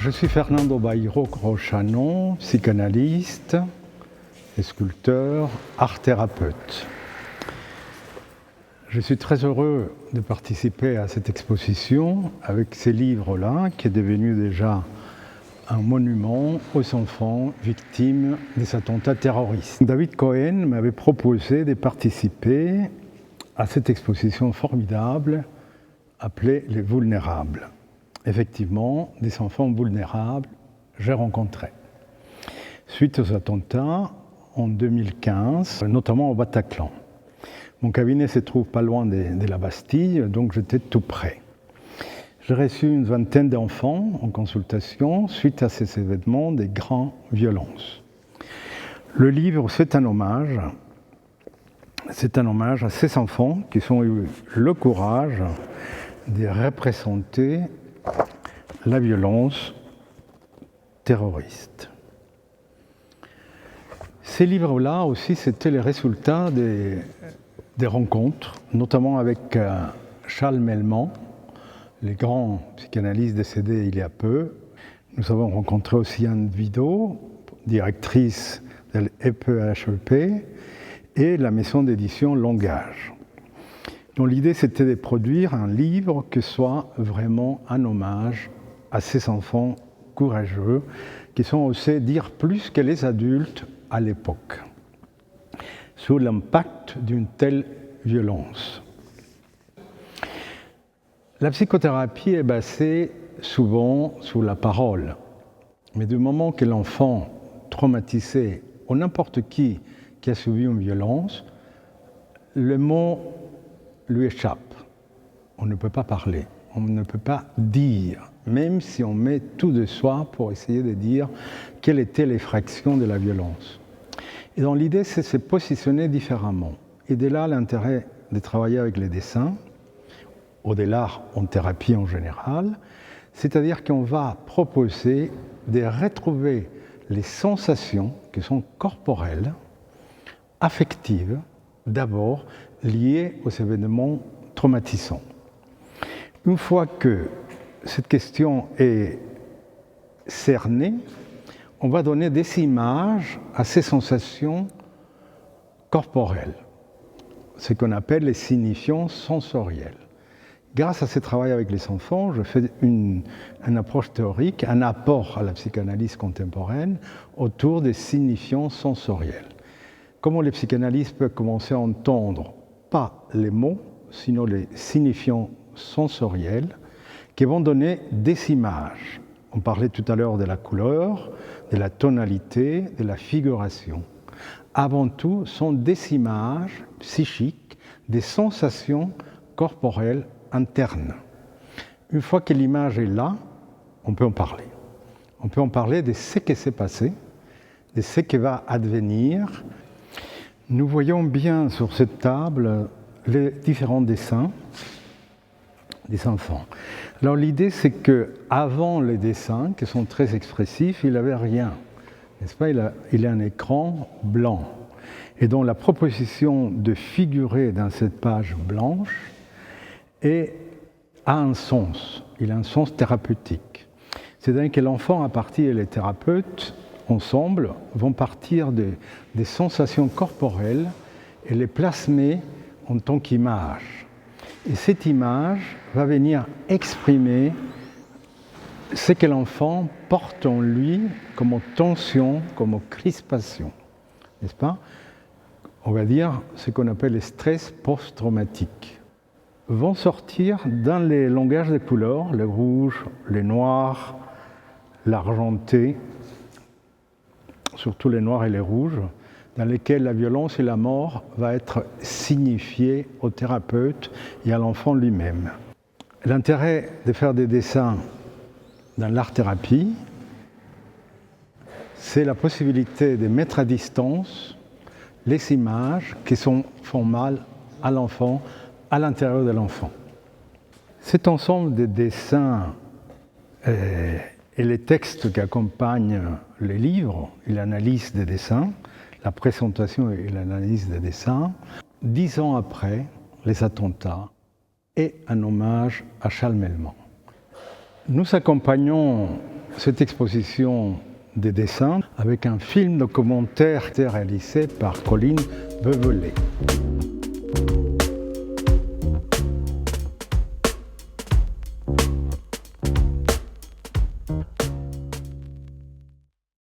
Je suis Fernando Bairro Grochano, psychanalyste et sculpteur, art-thérapeute. Je suis très heureux de participer à cette exposition avec ces livres-là, qui est devenu déjà un monument aux enfants victimes des attentats terroristes. David Cohen m'avait proposé de participer à cette exposition formidable appelée Les Vulnérables. Effectivement, des enfants vulnérables, j'ai rencontré. Suite aux attentats, en 2015, notamment au Bataclan. Mon cabinet se trouve pas loin de la Bastille, donc j'étais tout près. J'ai reçu une vingtaine d'enfants en consultation suite à ces événements de grandes violences. Le livre, c'est un hommage à ces enfants qui ont eu le courage de représenter la violence terroriste. Ces livres-là aussi, c'était les résultats des rencontres, notamment avec Charles Melman, le grand psychanalyste décédé il y a peu. Nous avons rencontré aussi Anne Vidot, directrice de l'EPHEP, et la maison d'édition Langage. Donc l'idée, c'était de produire un livre qui soit vraiment un hommage à ces enfants courageux qui sont osés dire plus que les adultes à l'époque sur l'impact d'une telle violence. La psychothérapie est basée souvent sur la parole, mais du moment que l'enfant traumatisé ou n'importe qui a subi une violence, le mot lui échappe. On ne peut pas parler, on ne peut pas dire, même si on met tout de soi pour essayer de dire quelle était l'effraction de la violence. Et donc l'idée, c'est de se positionner différemment. Et de là, l'intérêt de travailler avec les dessins, ou de l'art en thérapie en général, c'est-à-dire qu'on va proposer de retrouver les sensations qui sont corporelles, affectives, d'abord liées aux événements traumatisants. Une fois que cette question est cernée, on va donner des images à ces sensations corporelles, ce qu'on appelle les signifiants sensoriels. Grâce à ce travail avec les enfants, je fais une approche théorique, un apport à la psychanalyse contemporaine autour des signifiants sensoriels. Comment les psychanalystes peuvent commencer à entendre, pas les mots, sinon les signifiants sensoriels, qui vont donner des images. On parlait tout à l'heure de la couleur, de la tonalité, de la figuration. Avant tout, sont des images psychiques, des sensations corporelles internes. Une fois que l'image est là, on peut en parler. On peut en parler de ce qui s'est passé, de ce qui va advenir. Nous voyons bien sur cette table les différents dessins des enfants. Alors l'idée, c'est qu'avant les dessins, qui sont très expressifs, il n'avait rien. N'est-ce pas ? Il a un écran blanc. Et donc la proposition de figurer dans cette page blanche a un sens. Il a un sens thérapeutique. C'est-à-dire que l'enfant, à partir et les thérapeutes, ensemble, vont partir des sensations corporelles et les plasmer en tant qu'image. Et cette image va venir exprimer ce que l'enfant porte en lui comme tension, comme crispation. N'est-ce pas ? On va dire ce qu'on appelle le stress post-traumatique. Vont sortir dans les langages de couleurs, le rouge, le noir, l'argenté, surtout les noirs et les rouges, dans lesquels la violence et la mort va être signifiée au thérapeute et à l'enfant lui-même. L'intérêt de faire des dessins dans l'art-thérapie, c'est la possibilité de mettre à distance les images qui font mal à l'enfant, à l'intérieur de l'enfant. Cet ensemble de dessins et les textes qui accompagnent les livres et l'analyse des dessins, la présentation et l'analyse des dessins, 10 ans après les attentats, est un hommage à Charles Melman. Nous accompagnons cette exposition des dessins avec un film documentaire réalisé par Colline Bevelet.